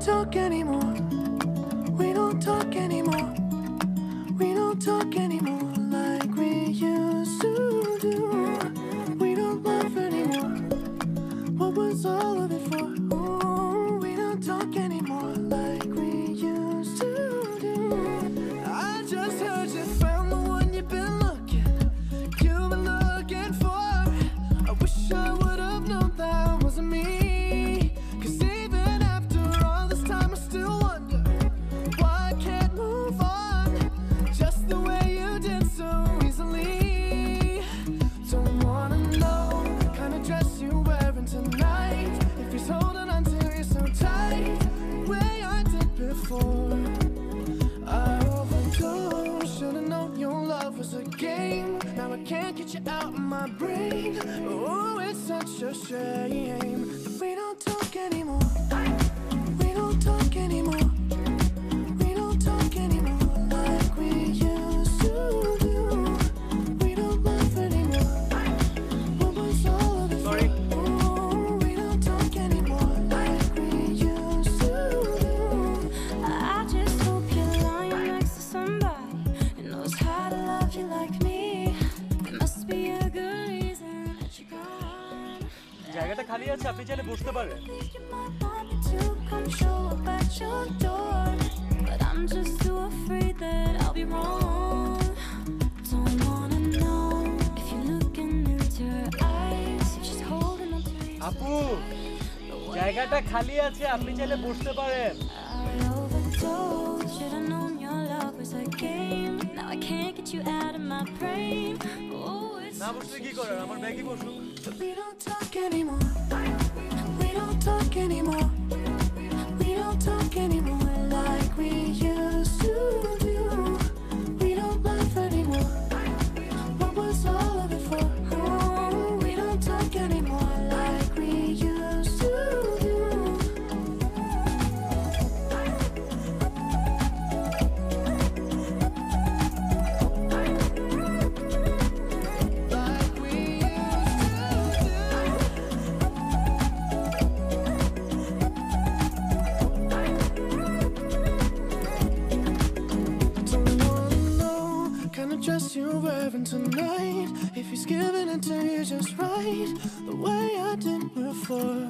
talk anymore. We don't talk anymore. We don't talk anymore like we used to do. We don't laugh anymore. What was all of it for? Oh, we don't talk anymore like we used to do. I just heard you found the one you've been looking for. I wish I would have known that wasn't me. Cause even after all this time I still wonder why I can't move on just the way you did so easily. Don't wanna know the kind of dress you're wearing tonight, if he's holding on to you so tight the way I did before. I overdosed, should've known your love was a game. Now I can't get you out of my brain. Oh, it's such a shame. We don't talk anymore. We don't talk anymore. We don't talk anymore like we used to do. We don't laugh anymore. What was all of it? Sorry. Oh, we don't talk anymore like we used to do. I just hope you're lying next to somebody who knows how to love you like me. There must be a good reason that you're gone. জায়গাটা খালি আছে, আপনি চাইলে বসতে পারেন। Think you might want me to come show up at your door, but I'm just too afraid that I'll be wrong. Don't wanna know if you're looking into her eyes, if she's holding on to you. আপু, জায়গাটা খালি আছে, আপনি চাইলে বসতে পারেন। I overdosed, should've known your love was a game. Now I can't get you out of my brain. Oh, it's না বসলে কি করার, আমার ব্যাগই বসুন। We don't talk anymore. We don't talk anymore. We don't talk anymore like we used to do. We don't laugh anymore. What was all of it for? Oh, we don't talk anymore like we used to do. Like we don't wanna know kind of dress you're wearing tonight, if he's giving it to you just right the way I did before.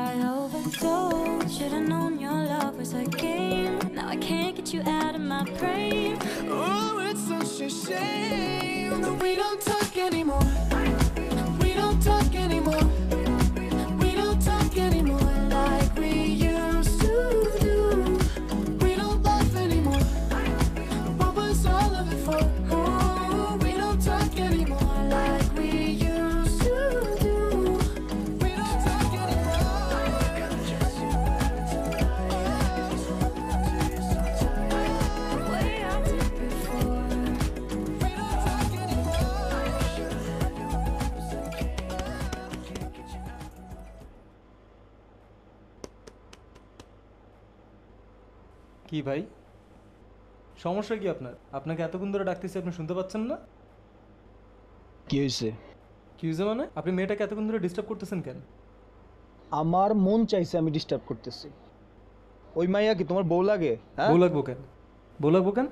I overdosed, should've known your love was a game. Now I can't get you out of my brain. Oh, it's such a shame that we don't talk anymore. We don't talk anymore. We don't talk anymore like we used to do. We don't laugh anymore. What was all of it for? Oh, we don't talk anymore like we used to do. We don't talk anymore. The way I did before. We don't talk anymore. কি ভাই, সমস্যা কি আপনার? আপনাকে এতক্ষণ ধরে ডাকতেছি, আপনি শুনতে পাচ্ছেন না? কি হয়েছে? কি হয়েছে মানে? আপনি মেয়েটাকে এতক্ষণ ধরে ডিস্টার্ব করতেছেন কেন? আমার মন চাইছে আমি ডিস্টার্ব করতেছি। ওই মাইয়া কি তোমার বউ লাগে? বউ লাগবো কেন? বউ লাগবো কেন?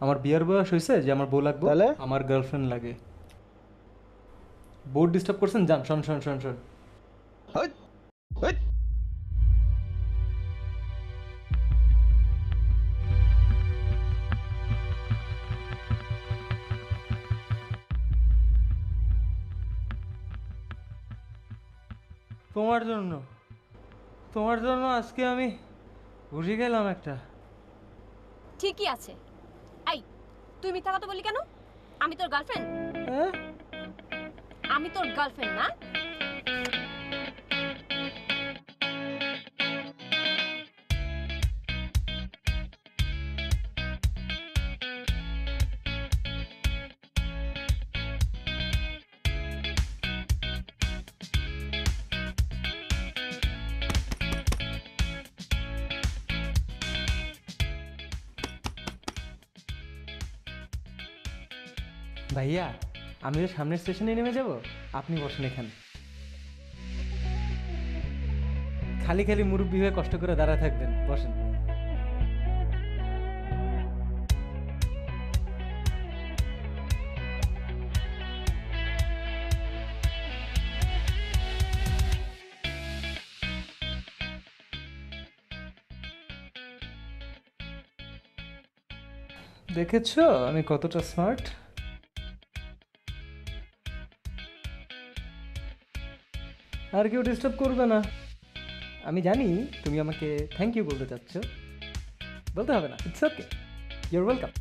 আমার বিয়ার বয়স হয়েছে যে আমার বউ লাগবো? তাহলে? আমার গার্লফ্রেন্ড লাগে। বউ ডিস্টার্ব করছেন? যান, শোন শোন শোন শোন। হইট, হইট। তোমার জন্য আজকে আমি ঘুষি খেলাম একটা। ঠিকই আছে। এই, তুই মিথ্যা কথা বলি কেন? আমি তোর গার্লফ্রেন্ড? হ্যাঁ? আমি তোর গার্লফ্রেন্ড না? ভাইয়া, আমি তো সামনের স্টেশনে নেমে যাব, আপনি বসেন এখানে। খালি খালি মুরব্বি হয়ে কষ্ট করে দাঁড়ায় থাকবেন, বসেন। দেখেছো আমি কতটা স্মার্ট? আর কেউ ডিস্টার্ব করবে না। আমি জানি তুমি আমাকে থ্যাংক ইউ বলতে চাচ্ছ, বলতে হবে না, ইটস ওকে, ইউর ওয়েলকাম।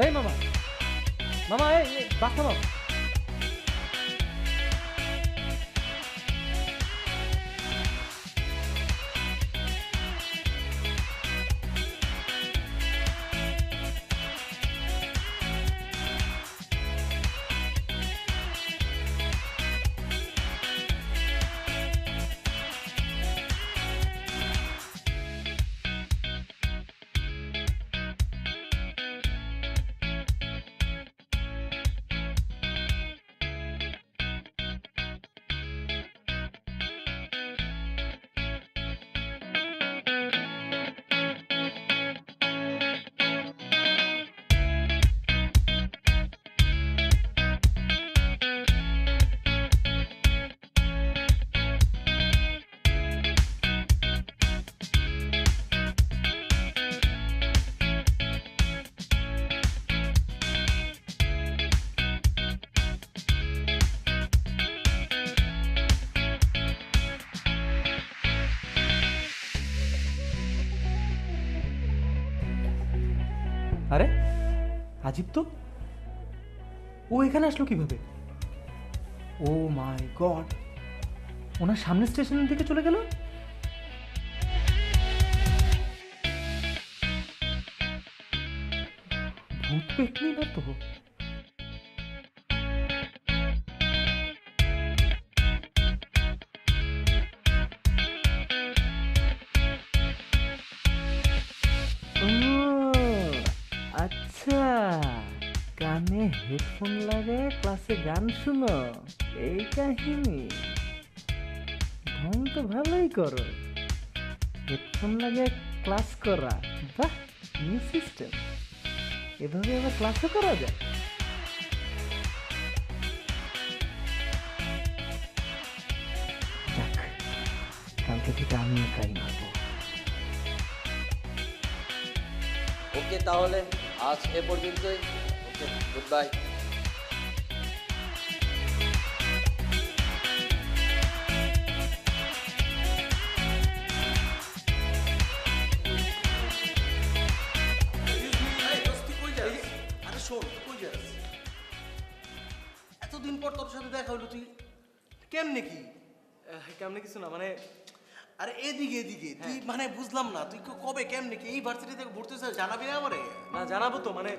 এই মামা, মামা, এই বাচ্চা মামা, আরে আজিব তো, ও এখানে আসলো কিভাবে? ও মাই গড, ওনার সামনে স্টেশনের দিকে চলে গেল। ভূত পেটনি না তো? আচ্ছা, কানে হেডফোন লাগে ক্লাসে গান শুনো, এই কাহিনী। ঢং তো ভালোই করো, হেডফোন লাগে ক্লাস করা, বাহ, নিউ সিস্টেম। এভাবে আবার ক্লাসও করা যায়। যাক, কালকে থেকে আমিও ট্রাই মারবো। ওকে, তাহলে আজ এ পর্যন্তই। ওকে, গুড বাই। আরে শোন, কই যাস? এতদিন পর তোর সাথে দেখা হলো, তুই কেমনে কি? কেমন কিছু না, মানে আরে এদিকে এদিকে তুই মানে বুঝলাম না, তুই কবে কেমনে কি এই ভার্সিটি থেকে ভর্তি হয়েছিস জানাবি না আমারে? না জানাবো তো, মানে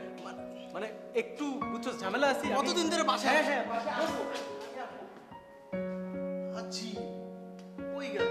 মানে একটু বুঝছো ঝামেলা আছে। কতদিন ধরে বাসায়? হ্যাঁ হ্যাঁ, বাসায় আসবো। আচ্ছা, কই গেল?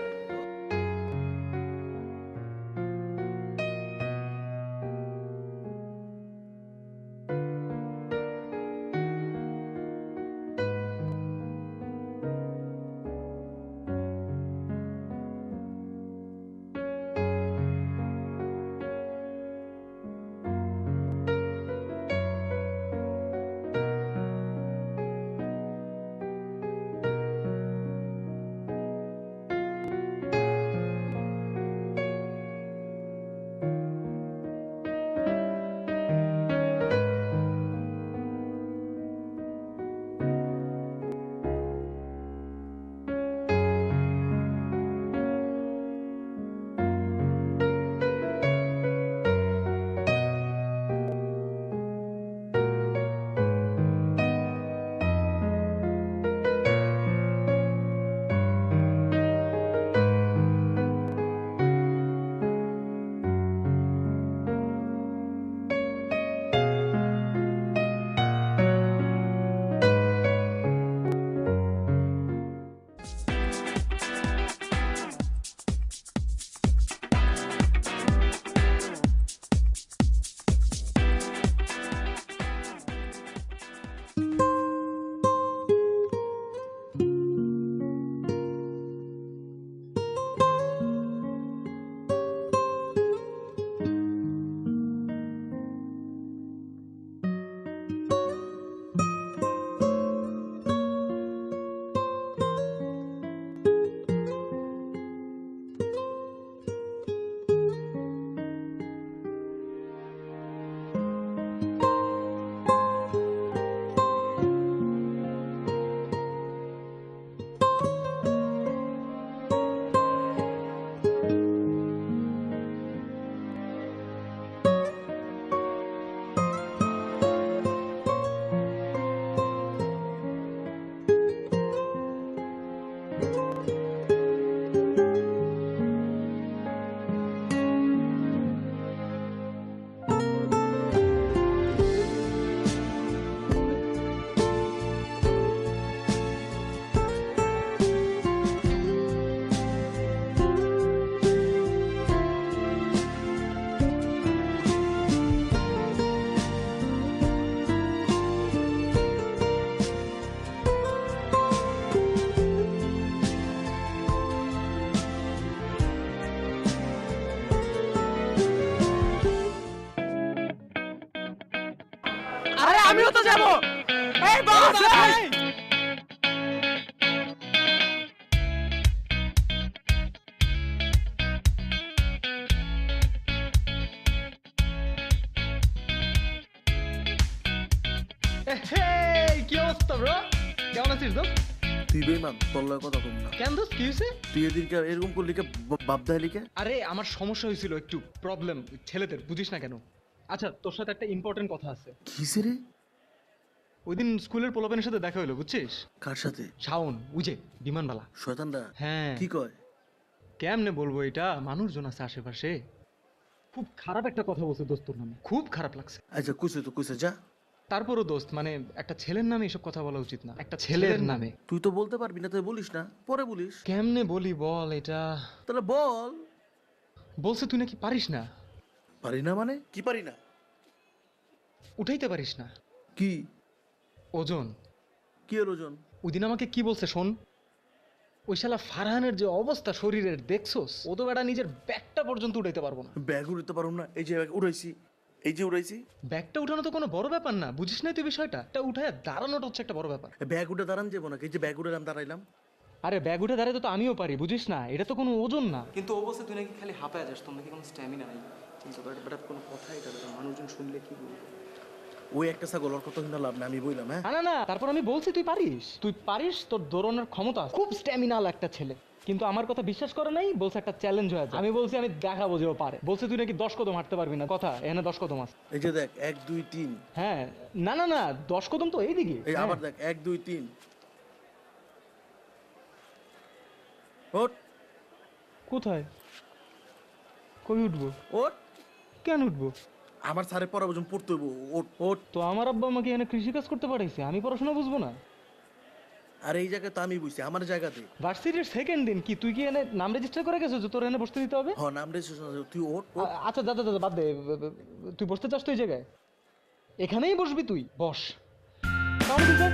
এই বস এই! হেই, কি অবস্থা ব্রো? কেমন আছিস দোস্ত? তুই বেমান তোর লগে কথা কম না। কেন দোস্ত, কি হয়েছে? তুই এদিকে এরকম করলি কে বাপ দাইলি কে? আরে আমার সমস্যা হয়েছিল, একটু প্রবলেম ছেলেদের, বুঝিস না কেন? আচ্ছা, তোর সাথে একটা ইম্পর্টেন্ট কথা আছে। কিসে রে? ওই দিন স্কুলের পোলাপেনের সাথে দেখা হলো, বুঝছিস? কার সাথে? শাওন, উজে, বিমানবালা। শয়তানরা? হ্যাঁ। কি কয়? কেমনে বলবো, এটা মানুষজন আছে আশেপাশে, খুব খারাপ একটা কথা বলছে দোস্তর নামে, খুব খারাপ লাগছে। আচ্ছা কইছে তো কইছে, যা। তারপরও দোস্ত, মানে একটা ছেলের নামে এসব কথা বলা উচিত না, একটা ছেলের নামে। তুই তো বলতে পারবি না, তুই বলিস না, পরে বলিস। কেমনে বলি বল এটা? তাহলে বল। বলছে তুই নাকি পারিস না। পারি না মানে? কি পারি না? উঠাইতে পারিস না কি? ওজন। কি এর ওজন? ওই দিন আমাকে কি বলছে শোন, ওই শালা ফারহানের যে অবস্থা শরীরের দেখছোস, ও তো বেটা নিজের ব্যাগটা পর্যন্ত উঠাইতে পারবো না। ব্যাগ উড়াতে পারুম না? এই যে ব্যাগ উড়াইছি, এই যে উড়াইছি। ব্যাগটা উঠানো তো কোনো বড় ব্যাপার না, বুঝিস না তুই বিষয়টা? এটা উঠায় দাঁড়ানোটা হচ্ছে একটা বড় ব্যাপার। ব্যাগ উঠে দাঁড়ান যাবো না, এই যে ব্যাগ উঠালাম দাঁড়াইলাম। আরে ব্যাগ উঠে দাঁড়াতে তো আমিও পারি, বুঝিস না? এটা তো কোনো ওজন না। কিন্তু ও বলছে তুই নাকি খালি হাঁপায় যাস, তোর নাকি কোনো স্ট্যামিনা নাই। চিন্তা করে বেটা, কোনো কথাই এটা বেটা, মানুষজন শুনলে কি বলবে? ওই একটা ছাগল, ওর কথা শুনে লাভ না, আমি বললাম। হ্যাঁ না না না, তারপর আমি বলছি তুই পারিস, তুই পারিস, তোর দৌড়ানোর ক্ষমতা আছে, খুব স্ট্যামিনাল একটা ছেলে। কিন্তু আমার কথা বিশ্বাস করে নাই, বলছে একটা চ্যালেঞ্জ হয়ে যায়। আমি বলছি আমি দেখাবো যে ও পারে। বলছে তুই নাকি 10 কদম হাঁটতে পারবি না। কথা এখানে 10 কদম আছে। এই যে দেখ, 1 2 3। হ্যাঁ, না না না, 10 কদম তো এইদিকে। এই আবার দেখ, 1 2 3। ওঠ। কোথায়? কই উঠবো? ওঠ। কেন উঠবো? আমার স্যারের পড়া বুঝুন, পড়তে হইব। ওঠ ওঠ। তো আমার আব্বা আমাকে এখানে কৃষিকাজ করতে পাঠাইছে, আমি পড়াশোনা বুঝবো না? আর এই জায়গায় তো আমি বুঝছি, আমার জায়গাতে। ভার্সিটির সেকেন্ড দিন কি তুই কি এনে নাম রেজিস্টার করে গেছো যে তোর এনে বসতে দিতে হবে? হ্যাঁ, নাম রেজিস্ট্রেশন। তুই ওঠ ওঠ। আচ্ছা দাদা দাদা বাদ দে, তুই বসতে চাস তো এই জায়গায়? এখানেই বসবি তুই, বস। তাহলে তুই যা।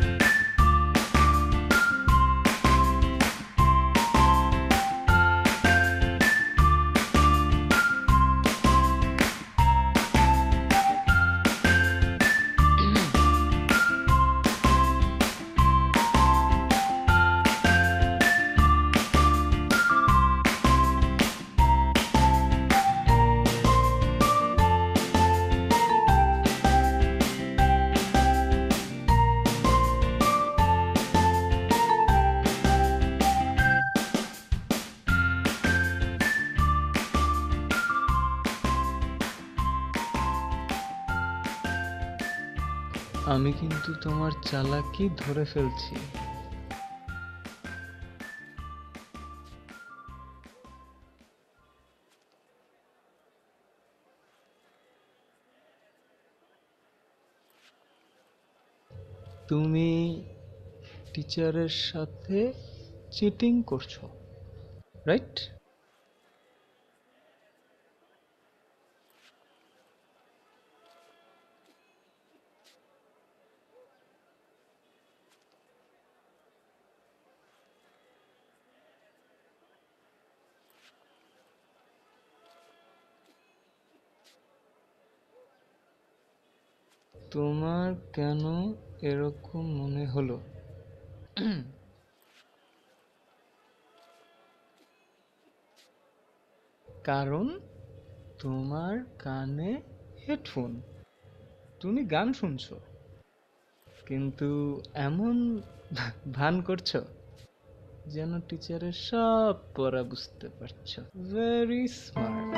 আমি কিন্তু তোমার চালাকি ধরে ফেলছি। তুমি টিচারের সাথে চিটিং করছো, রাইট? তোমার কেন এরকম মনে হলো? কারণ তোমার কানে হেডফোন, তুমি গান শুনছো, কিন্তু এমন ভান করছো যেন টিচারের সব পড়া বুঝতে পারছো। Very smart.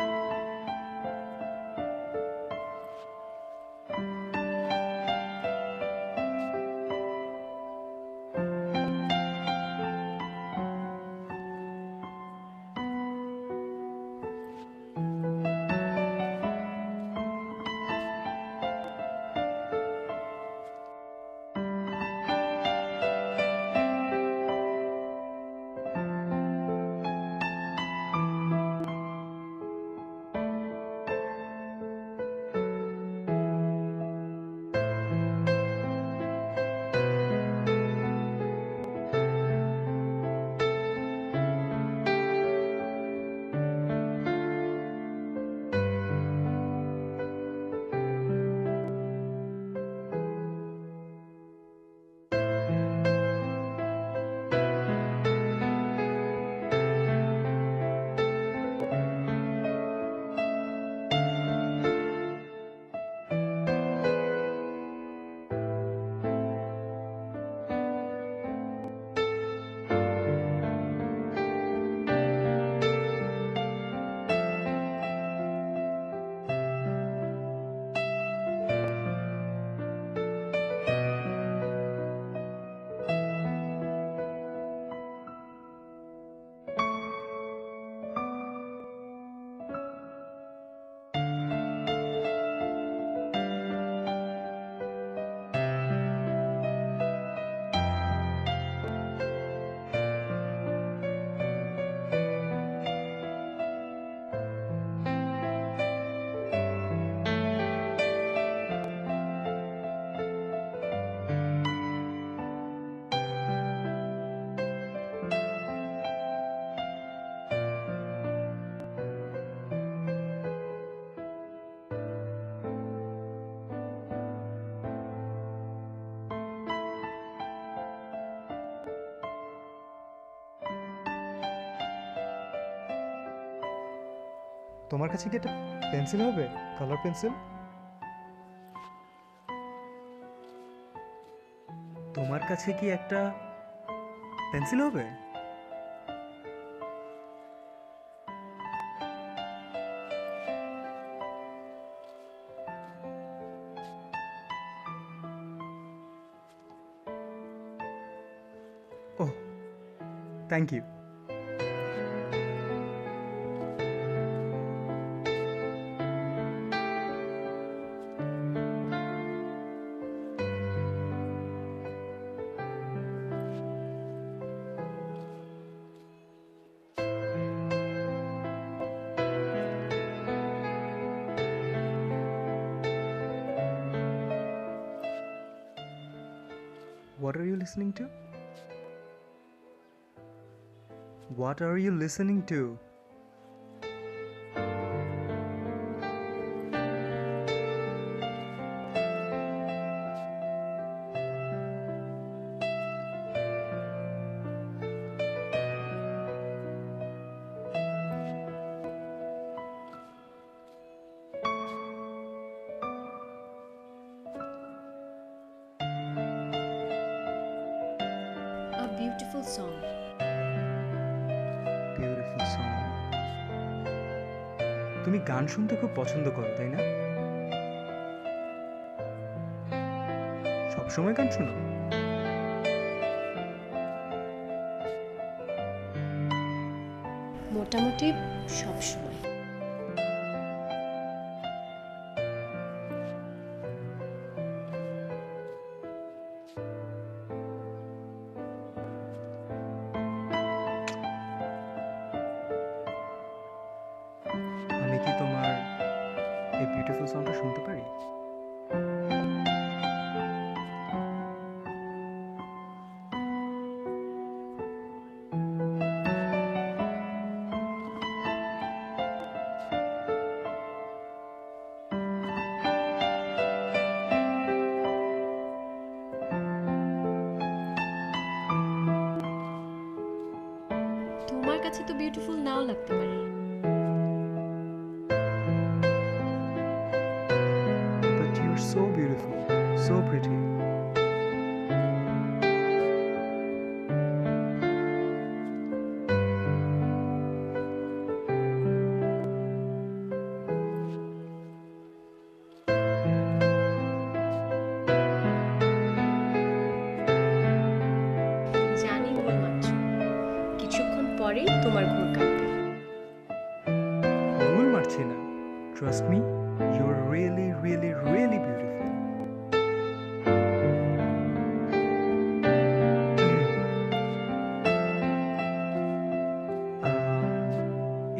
তোমার কাছে কি একটা পেন্সিল হবে, কালার পেন্সিল? তোমার কাছে কি একটা পেন্সিল হবে? Oh, thank you. What are you listening to? What are you listening to? A beautiful song. Beautiful song. তুমি গান শুনতে খুব পছন্দ করো, তাই না? সব সময় গান শোনো? মোটামুটি সব সময়। আমি কি তোমার এই বিউটিফুল সংটা শুনতে পারি? তোমার কাছে তো বিউটিফুল নাও লাগতে পারে। But you're so beautiful, so pretty. জানি ঘুম মাত্র, কিছুক্ষণ পরেই তোমার ঘুম কাটবে। ভুল মারছি না। Trust me, you're really, really, really beautiful.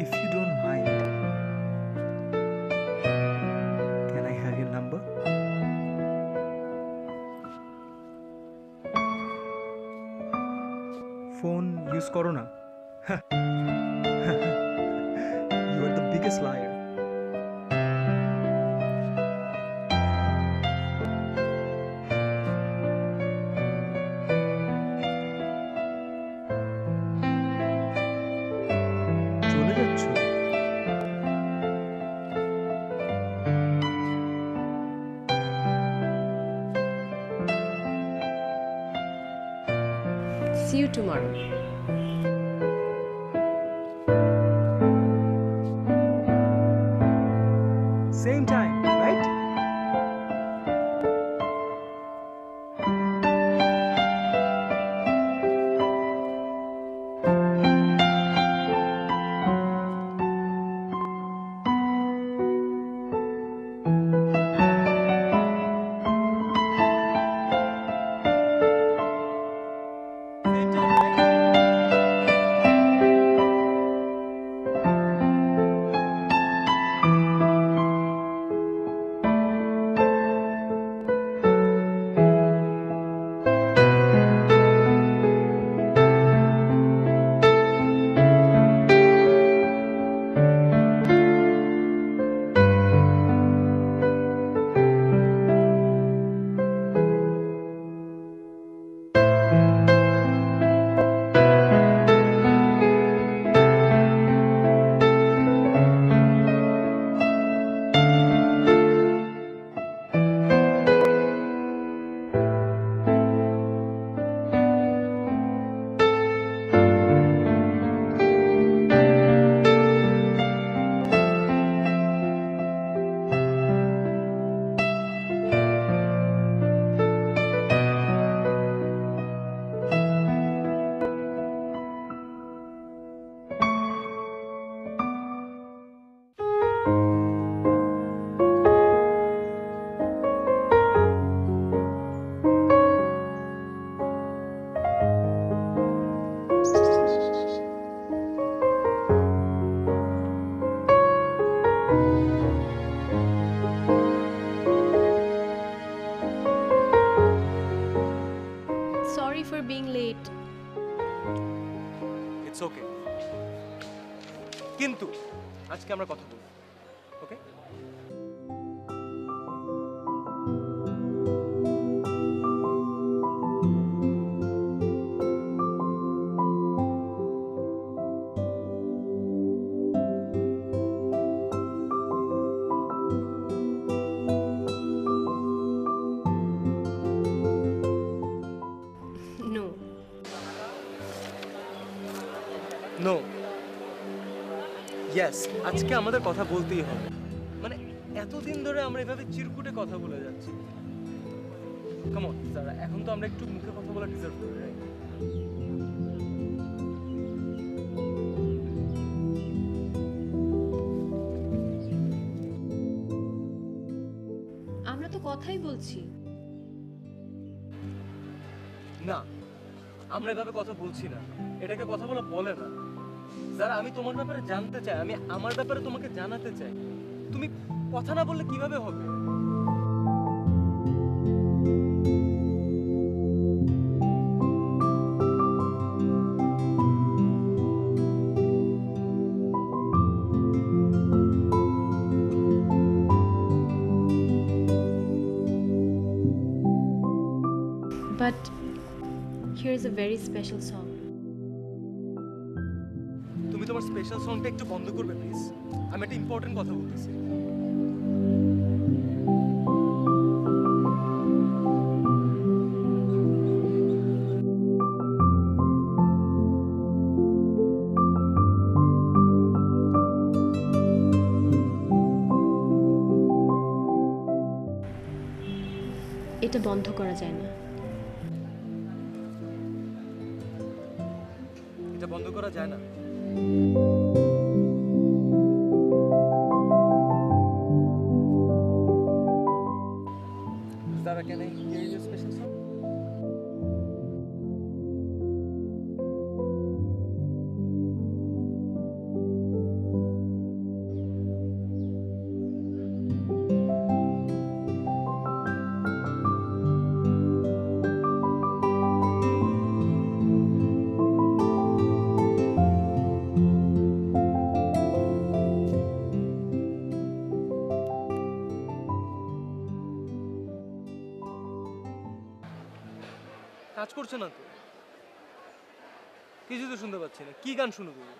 If you don't mind, can I have your number? Phone use করো না। You are the biggest liar. চলে যাচ্ছ? See you tomorrow. Same time, right? Same time, right? Sorry for being late. It's okay, কিন্তু আজকে আমরা কথা বলবো, ওকে? No. No, yes, আজকে আমাদের কথা বলতেই হবে। মানে এতদিন ধরে আমরা এভাবে চিরকুটে কথা বলে যাচ্ছি। কাম অন যারা, এখন তো আমরা একটু মুখে কথা বলা ডিজার্ভ করি, রাইট? আমরা তো কথাই বলছি। না, আমরা এভাবে কথা বলছি না, এটাকে কথা বলা বলে না। যারা, আমি তোমার ব্যাপারে জানতে চাই, আমি আমার ব্যাপারে তোমাকে জানাতে চাই। তুমি কথা না বললে কিভাবে হবে? But here is a very special song. তুমি তোমার স্পেশাল সংটা একটু বন্ধ করবে প্লিজ? আমি একটা ইম্পর্টেন্ট কথা বলতেছি। এটা বন্ধ করা যায় না। এটা বন্ধ করা যায় না? Zara, can I hear your special song? কাজ করছে না তো, কিছু তো শুনতে পাচ্ছি না। কি গান শুনো তুমি?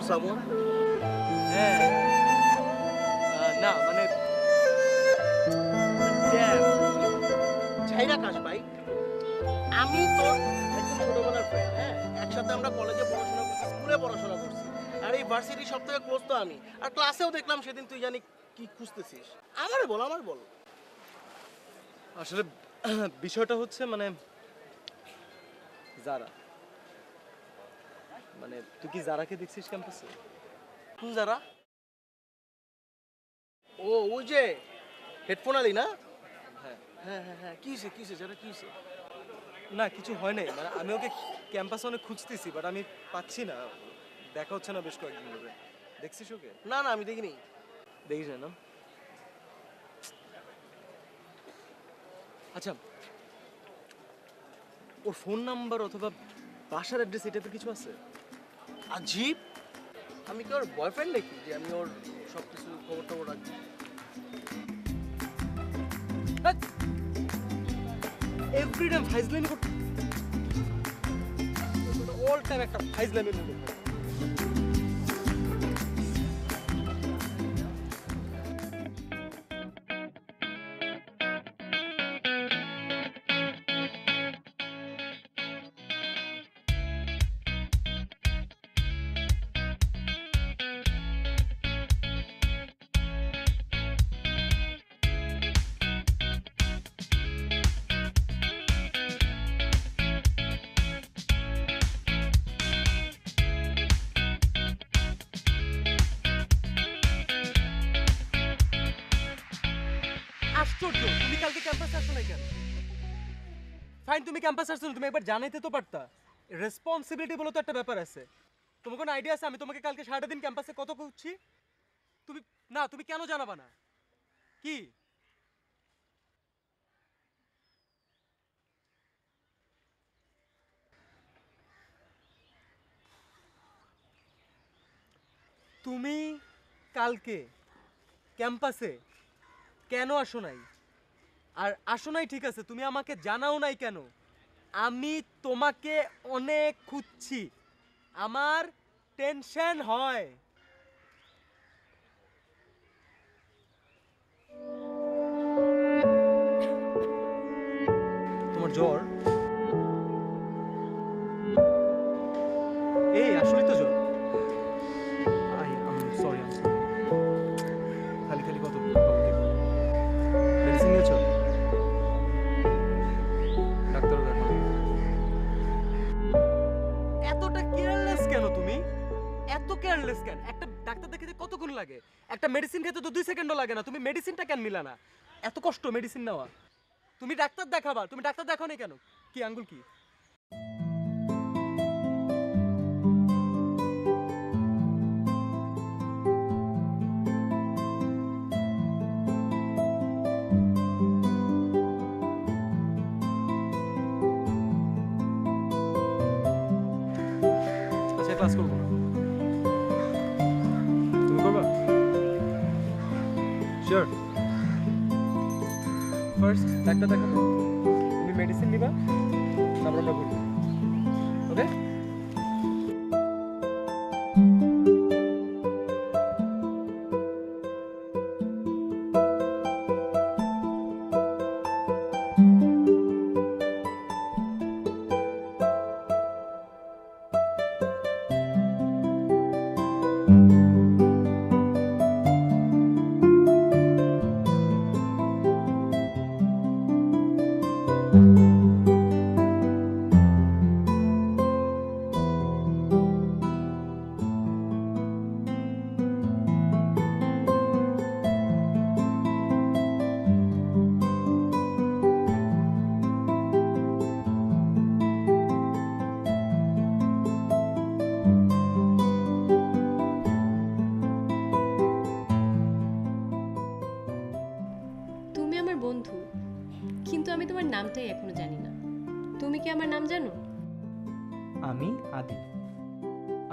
সামওয়ান? হ্যাঁ না মানে ছাইরা কাশ ভাই, আমি তোর একদম ছোটবেলার ফ্রেন্ড। হ্যাঁ, একসাথে আমরা কলেজে পড়াশোনা করছি, স্কুলে পড়াশোনা করছি, আর এই ভার্সিটি সব থেকে ক্লোজ তো আমি। আর ক্লাসেও দেখলাম সেদিন তুই জানি কি খুঁজতেছিস। আমারে বল। আসলে বিষয়টা হচ্ছে মানে যারা, মানে তুই কি যারাকে দেখছিস ক্যাম্পাসে? কোন যারা? ও ওই যে হেডফোন আলি না? হ্যাঁ হ্যাঁ, কি হয়েছে যারা, কি হয়েছে? না কিছু হয় নাই, মানে আমি ওকে ক্যাম্পাসে অনেক খুঁজতেছি বাট আমি পাচ্ছি না, দেখা হচ্ছে না বেশ কয়েকদিন ধরে। দেখছিস ওকে? না আমি দেখিনি। দেখিস না? আচ্ছা, ওর ফোন নাম্বার অথবা বাসার অ্যাড্রেস এটা কিছু আছে? আজীব, আমি কি ওর বয়ফ্রেন্ড নাকি যে আমি ওর সব কিছু খবর টবর রাখছি? এভরি টাইম ফাইজলামি করতে, অল টাইম একটা ফাইজলামি মনে হয়। আশ্চর্য, তুমি কালকে ক্যাম্পাসে আসো নাই কেন? ফাইন, তুমি ক্যাম্পাসে আসছো না, তুমি একবার জানাইতে তো পারতা। রেসপন্সিবিলিটি বলে তো একটা ব্যাপার আছে। তোমার কোনো আইডিয়া আছে আমি তোমাকে কালকে সারাটা দিন ক্যাম্পাসে কত খুঁজছি? তুমি কেন জানাবা না? কি তুমি কালকে ক্যাম্পাসে কেন আসো নাই? আর আসো নাই ঠিক আছে, তুমি আমাকে জানাও নাই কেন? আমি তোমাকে অনেক খুঁজছি, আমার টেনশন হয়। তোমার জ্বর? এই আসলে তো জ্বর। সরি, খালি কত মেডিসিন নিয়েছো? ডাক্তার দেখো। এতটা কেয়ারলেস কেন তুমি? এত কেয়ারলেস কেন? একটা ডাক্তার দেখাতে কতক্ষণ লাগে? একটা মেডিসিন খেতে তো 2 সেকেন্ডও লাগে না। তুমি মেডিসিনটা কেন মিলা না? এত কষ্ট মেডিসিন নেওয়া। তুমি ডাক্তার দেখাবা, তুমি ডাক্তার দেখাও না কেন? কি আঙ্গুল কি? আচ্ছা, ক্লাস করবো না। তুমি করবা? শিওর? ফার্স্ট ডাক্তার দেখাবো, তুমি মেডিসিন নিবা, তারপর আমরা ঘুরবো। ওকে? তুমি আমার বন্ধু, কিন্তু আমি তোমার নামটাই এখনো জানি না। তুমি কি আমার নাম জানো? আমি আদি,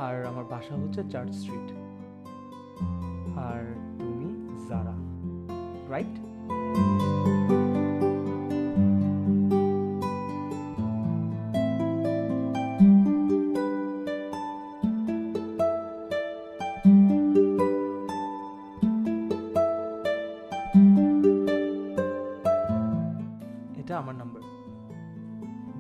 আর আমার বাসা হচ্ছে চার্চ স্ট্রিট। আর তুমি জারা, রাইট? এটা আমার নাম্বার।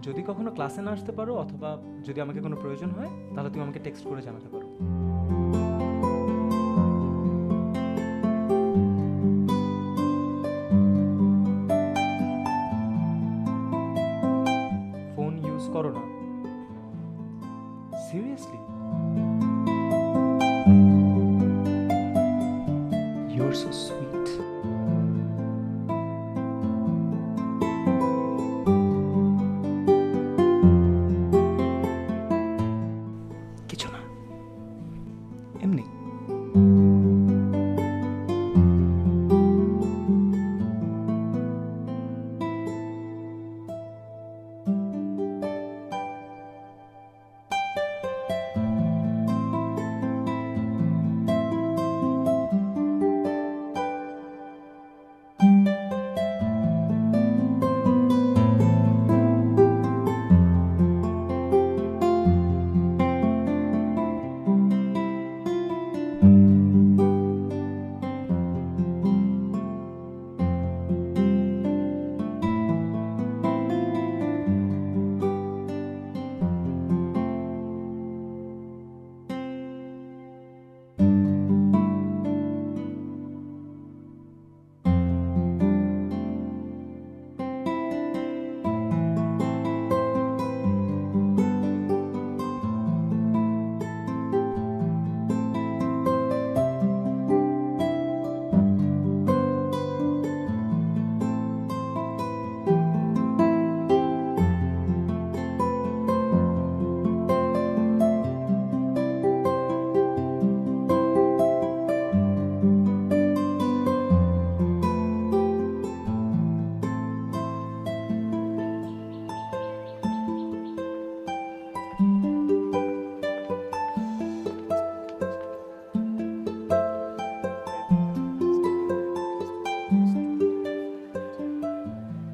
যদি কখনো ক্লাসে না আসতে পারো অথবা যদি আমাকে কোনো প্রয়োজন হয় তাহলে তুমি আমাকে টেক্সট করে জানাতে পারো। ফোন ইউজ করো না। Seriously? You are so sweet. কিছু না, এমনি।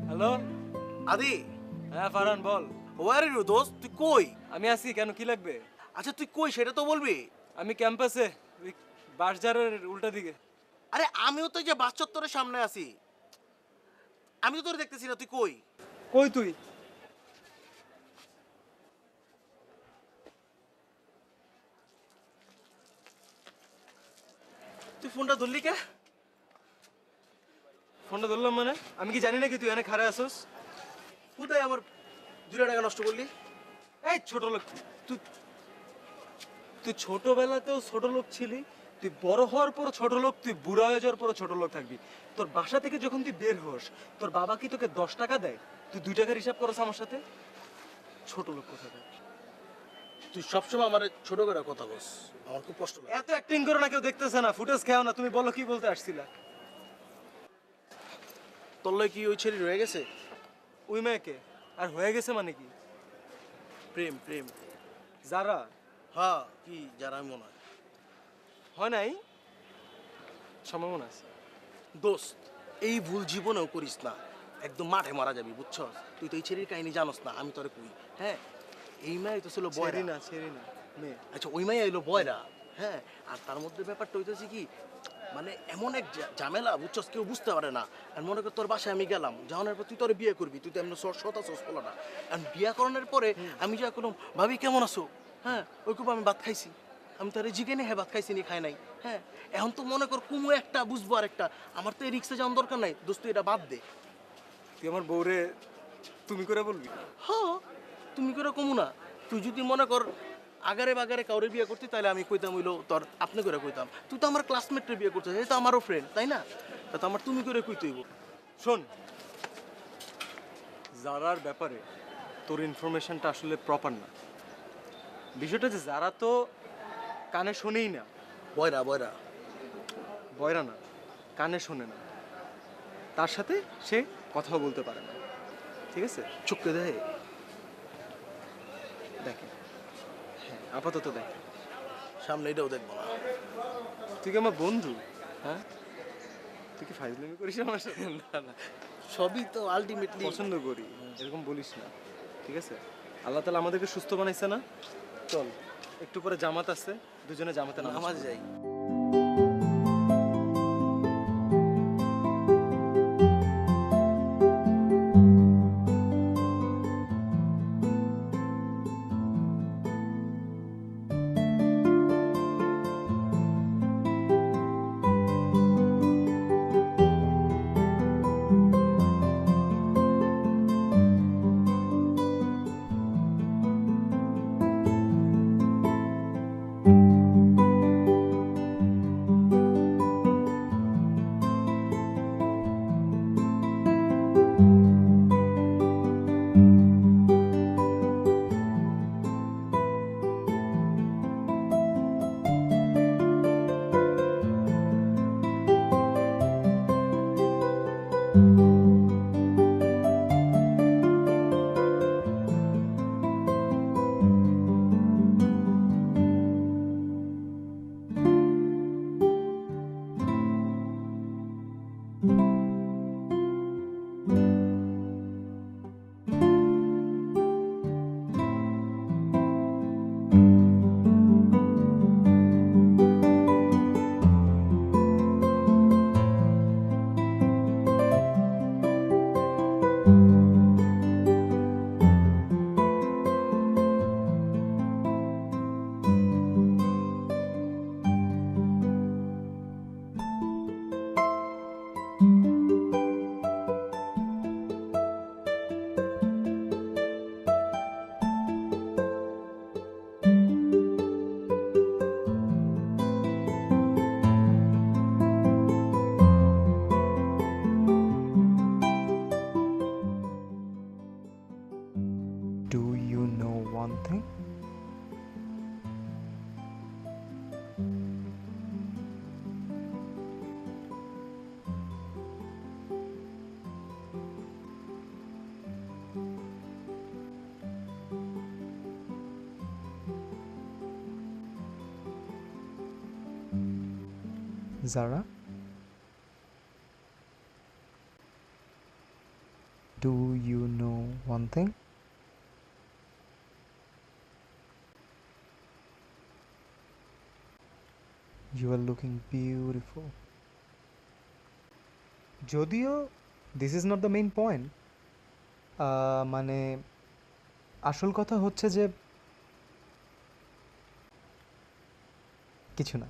হ্যালো। আদি, হ্যাঁ ফারহান বল। ওয়ার ইউ দোস্ত? তুই কই? আমি আছি, কেন কি লাগবে? আচ্ছা তুই কই সেটা তো বলবি। আমি ক্যাম্পাসে, ওই বাসজারের উল্টা দিকে। আরে আমিও তো এই যে বাস চত্বরের সামনে আছি, আমি তো তোর দেখতেছি না, তুই কই? কই তুই? তুই ফোনটা ধরলি কে? ফোনটা ধরলাম মানে? আমি কি জানি নাকি তুই এখানে খাড়া আসোস? কোথায় আমার 2 টাকা নষ্ট করলি? এই ছোট লোক তুই, তুই ছোটবেলাতেও ছোট লোক ছিলি, তুই বড় হওয়ার পর ছোট লোক, তুই বুড়া হয়ে যাওয়ার পর ছোট লোক থাকবি। তোর বাসা থেকে যখন তুই বের হোস, তোর বাবা কি তোকে 10 টাকা দেয়? তুই 2 টাকার হিসাব করছ আমার সাথে? ছোট লোক কোথায়? তুই সবসময় আমার ছোট করে কথা বস, আমার খুব কষ্ট লাগে। এত অ্যাক্টিং করো না, কেউ দেখতেছে না, ফুটেজ খেও না। তুমি বলো কি বলতে আসছিলা? তোর লয় কি ওই ছেলে রয়ে গেছে? ওই মেয়েকে আর হয়ে গেছে মানে কি? প্রেম প্রেম যারা হ্যাঁ, কি যারা মনে হয় হয় নাই, সম্ভাবনা আছে। দোস্ত এই ভুল জীবনেও করিস না, একদম মাঠে মারা যাবি, বুঝছস? তুই তো এই ছেলের কাহিনী জানোস না, আমি তোরে কই। হ্যাঁ, এই মেয়ে তো ছিল বয়রা। ছেড়ি না মেয়ে। আচ্ছা ওই মেয়ে এলো বয়রা, হ্যাঁ, আর তার মধ্যে ব্যাপারটা হইতেছে কি, মানে এমন এক ঝামেলা, বুঝছস, কেউ বুঝতে পারে না। আর মনে কর তোর বাসায় আমি গেলাম, যাওয়ার পর তুই তোর বিয়ে করবি, তুই তো এমন সতা সস পোলাটা। আর বিয়ে করানোর পরে আমি যা কোনো ভাবি কেমন আছো, হ্যাঁ, ওই খুব আমি ভাত খাইছি, আমি তার জিজ্ঞেনে হ্যাঁ ভাত খাইছি নি খাই নাই, হ্যাঁ। এখন তো মনে কর কুমু একটা বুঝবো আর একটা, আমার তো এই রিক্সে যাওয়ার দরকার নাই, দোস্ত এটা বাদ দে। তুই আমার বউরে তুমি করে বলবি? হ্যাঁ, তুমি করে কমু না। তুই যদি মনে কর আগারে বাগারে কাউরে বিয়ে করতি, তাহলে আমি কইতাম হইলো তোর আপনি করে কইতাম। তুই তো আমার ক্লাসমেটরে বিয়ে করছিস, এই তো আমারও ফ্রেন্ড, তাই না? তা তো আমার তুমি করে কইতেইব। শোন, যারার ব্যাপারে তোর ইনফরমেশনটা আসলে প্রপার না। বিষয়টা যে যারা তো কানে শোনেই না। বয়রা বয়রা বয়রা না, কানে শোনে না, তার সাথে সে কথাও বলতে পারে না, ঠিক আছে? চোখে দেয়, দেখে, হ্যাঁ আপাতত দেখে, সামনে এটাও দেখবো না। তুই কি আমার বন্ধু? হ্যাঁ, তুই কি ফাইজলামি করিস আমার সাথে? না না, সবই তো আলটিমেটলি পছন্দ করি, এরকম বলিস না, ঠিক আছে? আল্লাহ তাআলা আমাদেরকে সুস্থ বানাইছে না? চল, একটু পরে জামাত আছে, দুজনে জামাতে নামাজ যাই। Do you know one thing? Zara? Do you know one thing? You are looking beautiful. যদিও this is not the main point, মানে আসল কথা হচ্ছে যে কিছু না,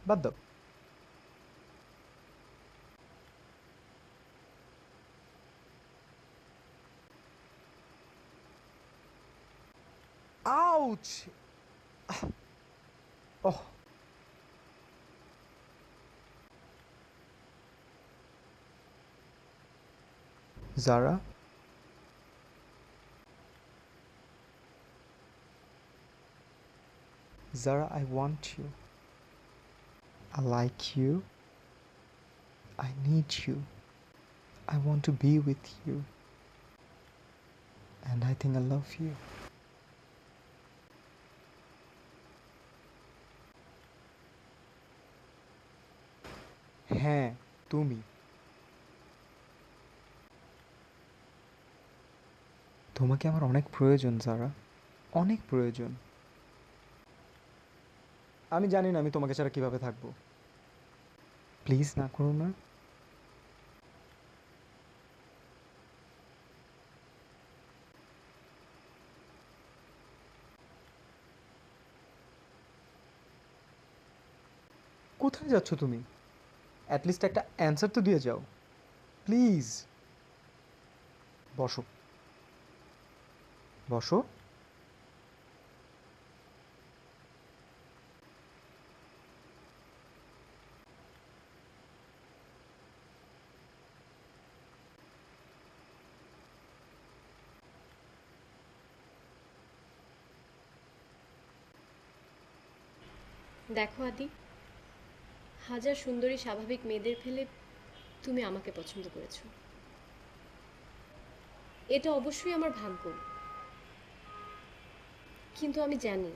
বাদ দাও। Ouch! Oh. Zara? Zara, I want you. I like you. I need you. I want to be with you. And I think I love you. হ্যাঁ, তুমি। তোমাকে আমার অনেক প্রয়োজন যারা, অনেক প্রয়োজন। আমি জানি না আমি তোমাকে ছাড়া কিভাবে থাকবো। প্লিজ না করো না। কোথায় যাচ্ছ তুমি? অ্যাটলিস্ট একটা অ্যান্সার তো দিয়ে যাও প্লিজ। বসো বসো। দেখো আদি, হাজার সুন্দরী স্বাভাবিক মেয়েদের ফেলে তুমি আমাকে পছন্দ করেছো। এটা অবশ্যই আমার ভাগ্য, কিন্তু আমি জানি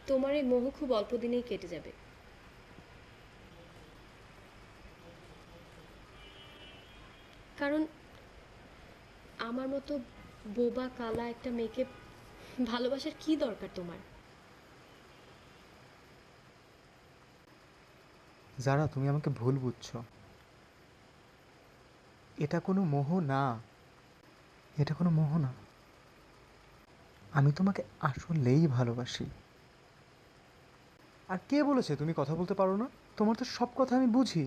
তোমার এই মোহ খুব অল্প দিনেই কেটে যাবে। কারণ আমার মতো বোবা কালা একটা মেয়েকে ভালোবাসার কি দরকার তোমার? যারা, তুমি আমাকে ভুল বুঝছো। এটা কোনো মোহ না, এটা কোনো মোহ না। আমি তোমাকে আসলেই ভালোবাসি। আর কে বলেছে তুমি কথা বলতে পারো না? তোমার তো সব কথা আমি বুঝি।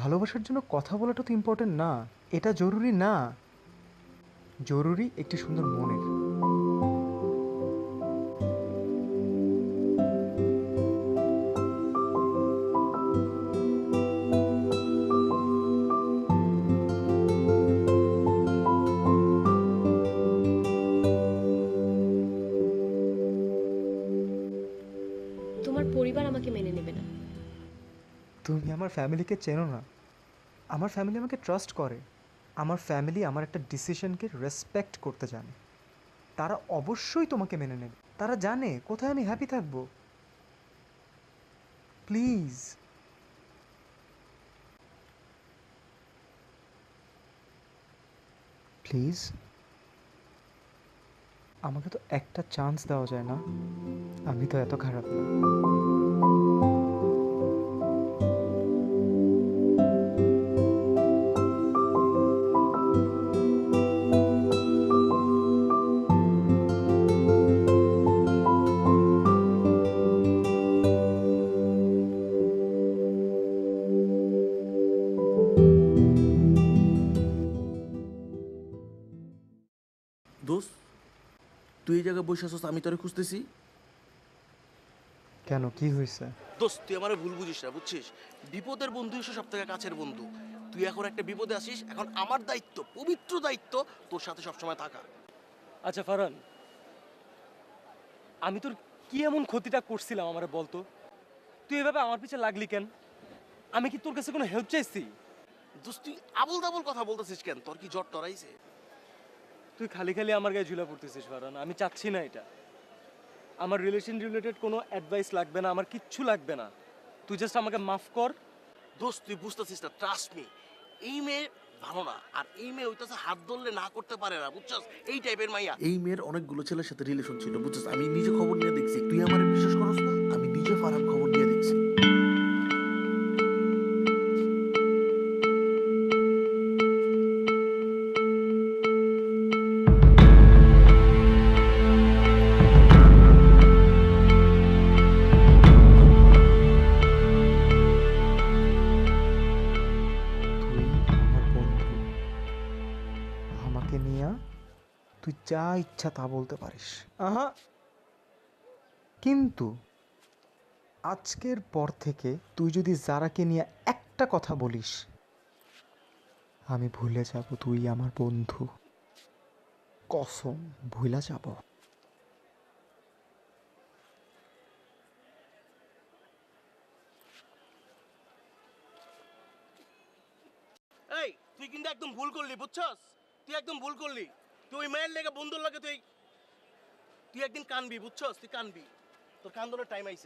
ভালোবাসার জন্য কথা বলাটা তো ইম্পর্টেন্ট না, এটা জরুরি না। জরুরি একটি সুন্দর মনের। তোমার পরিবার আমাকে মেনে নেবে না। তুমি আমার ফ্যামিলিকে চেনো না। আমার ফ্যামিলি আমাকে ট্রাস্ট করে। আমার ফ্যামিলি আমার একটা ডিসিশনকে রেসপেক্ট করতে জানে। তারা অবশ্যই তোমাকে মেনে নেবে। তারা জানে কোথায় আমি হ্যাপি থাকবো। প্লিজ প্লিজ আমাকে তো একটা চান্স দেওয়া যায় না? আমি তো এত খারাপ না। দোস্ত, তুই এই জায়গায় বসে আছিস, আমি তোরে খুঁজতেছি। কেন, কি হয়েছে? দোস্ত, তুই আমার ভুল বুঝিস না, বুঝছিস? বিপদের বন্ধু এসে সব থেকে কাছের বন্ধু। তুই এখন একটা বিপদে আসিস, এখন আমার দায়িত্ব, পবিত্র দায়িত্ব তোর সাথে সবসময় থাকা। আচ্ছা ফারহান, আমি তোর কি এমন ক্ষতিটা করছিলাম আমারে বলতো? তুই এভাবে আমার পিছে লাগলি কেন? আমি কি তোর কাছে কোনো হেল্প চাইছি? দোস্ত, তুই আবল তাবল কথা বলতেছিস কেন? তোর কি জ্বর টরাইছে? তুই খালি খালি আমার গায়ে ঝুলা পড়তেছিস ফারহান। আমি চাচ্ছি না এটা। আমার রিলেশন রিলেটেড কোনো অ্যাডভাইস লাগবে না, আমার কিচ্ছু লাগবে না। তুই জাস্ট আমাকে মাফ কর। দোস্ত, তুই বুঝতেছিস না, ট্রাস্ট মি, এই মেয়ে ভালো না। আর এই মেয়ে ওইটাছে হাত ধরলে না করতে পারে না, বুঝছস? এই টাইপের মাইয়া। এই মেয়ের অনেকগুলো ছেলের সাথে রিলেশন ছিল, বুঝছস? আমি নিজে খবর নিয়ে দেখছি। তুই আমার বিশ্বাস করস না? আমি নিজে ফারহান খবর নিয়ে দেখছি। তুই যা ইচ্ছা তা বলতে পারিস, আহা, কিন্তু আজকের পর থেকে তুই যদি যারাকে নিয়ে একটা কথা বলিস, আমি ভুলে যাব তুই আমার বন্ধু। কসম, ভুলে যাব। এই, তুই কিন্তু একদম ভুল করলি, বুঝছস? তুই একদম ভুল করলি। তুই ওই মায়ের লেগে, বন্ধুর লাগে তুই একদিন কানবি, বুঝছস? তুই কানবি, তোর কান্দনের টাইম আইছে।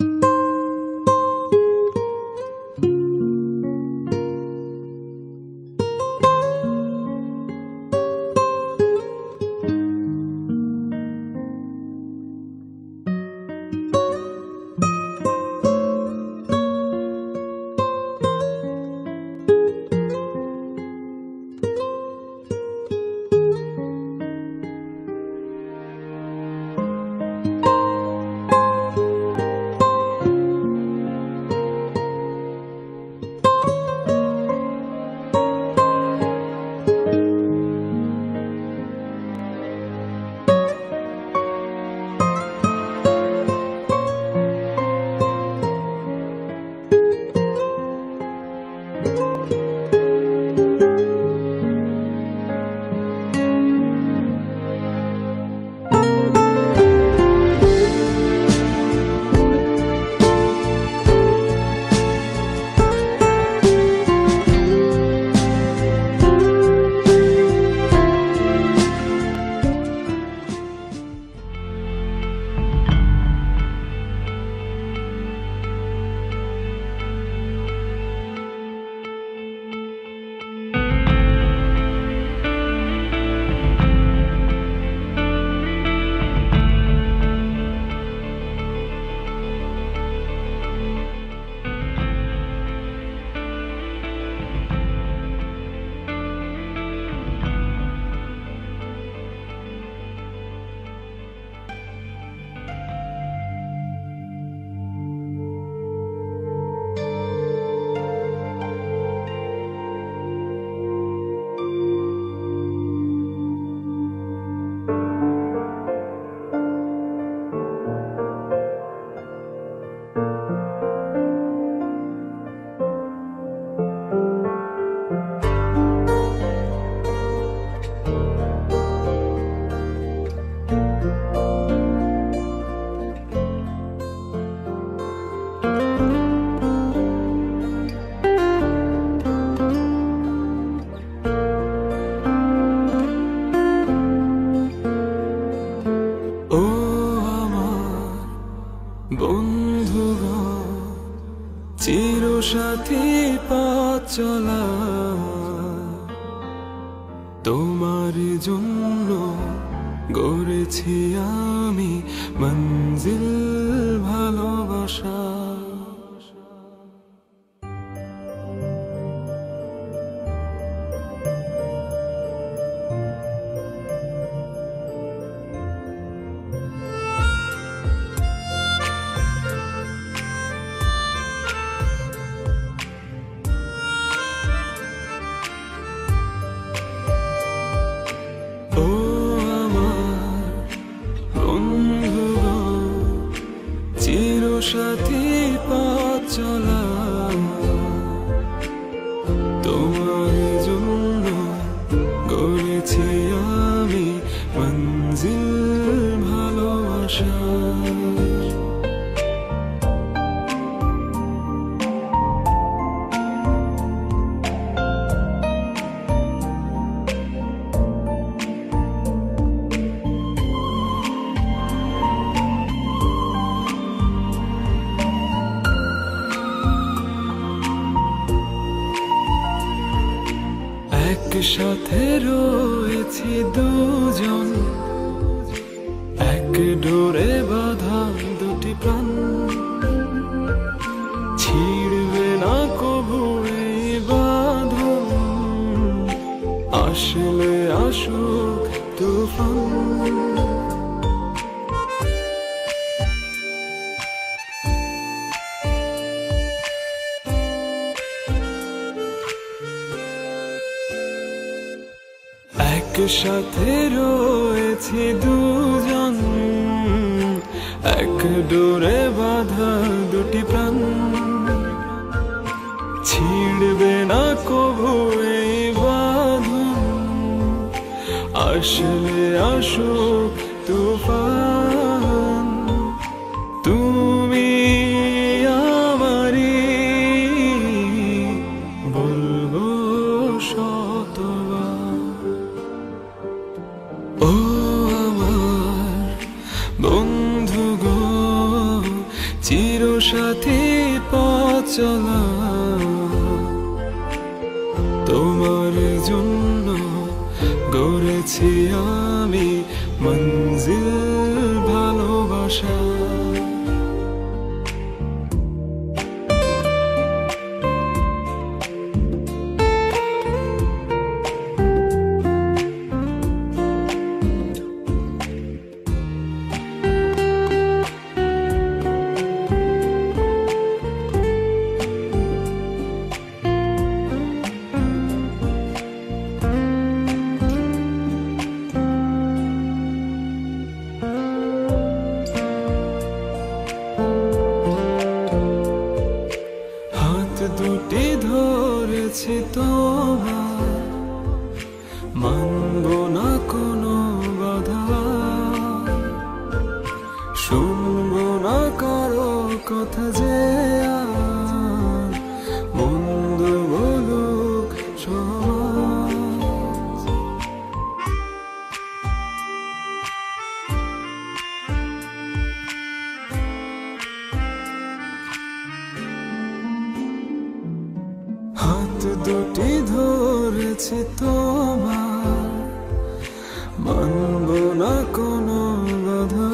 চিরসাথী পথ চলা তোমার জন্য গড়েছি আমি মঞ্জিল ভালোবাসা। সাথী পথ চলা তোমার জন্য গড়েছি আমি মঞ্জিল ভালোবাসা। একসাথে রয়েছি দুজন, এক ডোরে বাঁধা দুটি প্রাণ, ছিড়বে না কবু এই বাঁধন, আসলে আসুক তুফান। একসাথে রয়েছি দুজন, এক ডোরে বাঁধা দুটি প্রাণ, ছিড়বে না কবু এই বাঁধন, আসলে আসুক তুফান। তুমি আমারই বলবো শতবার, ও আমার বন্ধু গো, চিরসাথী পথ চলা তোমার জন্য গড়েছি আমি মঞ্জিল ভালোবাসা। দুটি ধরেছি তোমার, মানব না কোনো বাধা, শুনব না কারো কথা যে আর মন্দ বলুক সমাজ। হাত দুটি ধরেছি তোমার, মানব না কোনো বাধা,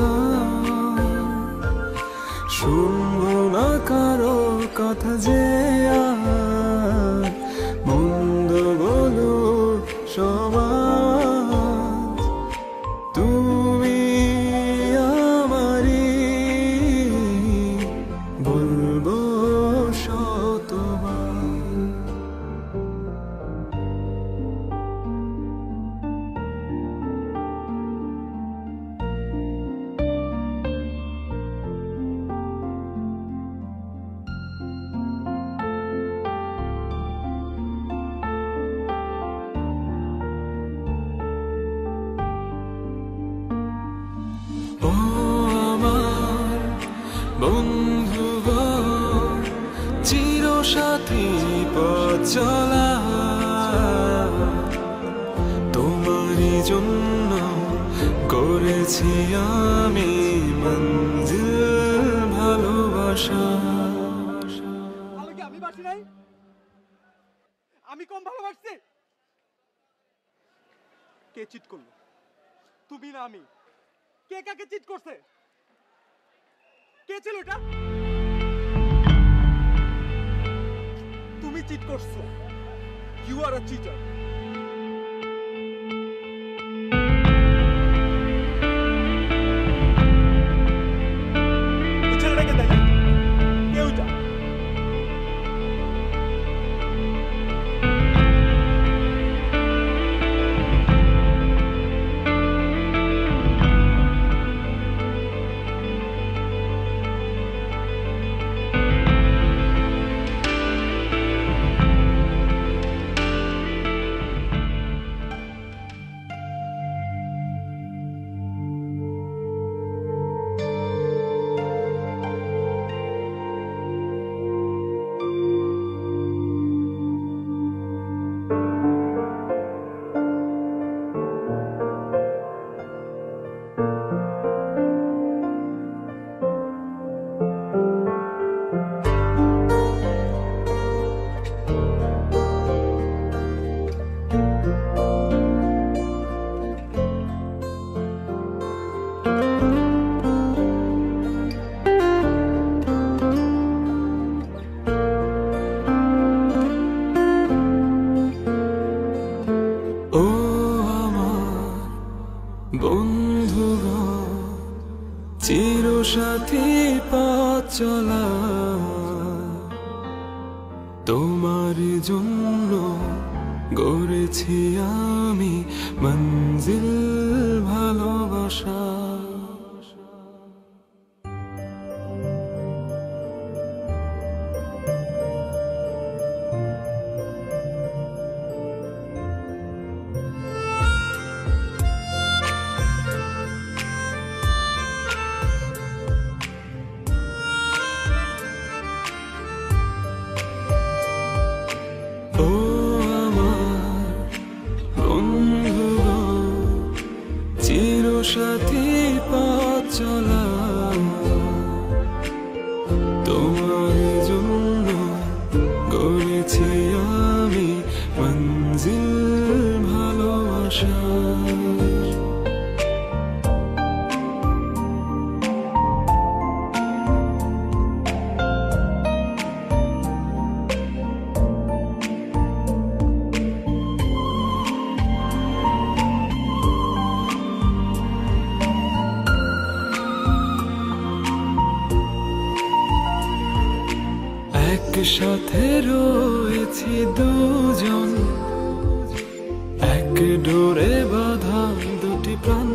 শুনব না কারো কথা যে আর মন্দ বলুক সমাজ। তুমি আমারই বলবো শতবার। ও আমার বন্ধু গো, চিরসাথী পথ চলা তোমারই জন্য করেছি আমি মঞ্জিল ভালোবাসা। আমি বাসি নাই, আমি কম ভালোবাসছি। কে চিট করলো? তুমি না আমি? কে কাকে চিট করছে? কে ছিল এটা? তুমি চিট করছো। You are a cheater. ছেলেটাকে দেখে কে ওইটা? ও আমার বন্ধুগণ, চিরসাথী পথ চলা, তোমার জন্য গড়েছি আমি মঞ্জিল ভালোবাসা। ও আমার বন্ধুগণ, চিরসাথী পথ চলা, তোমার জন্য গড়েছি আমি মঞ্জিল ভালোবাসা। একসাথে রয়েছি দুজন, এক ডোরে বাঁধা দুটি প্রাণ।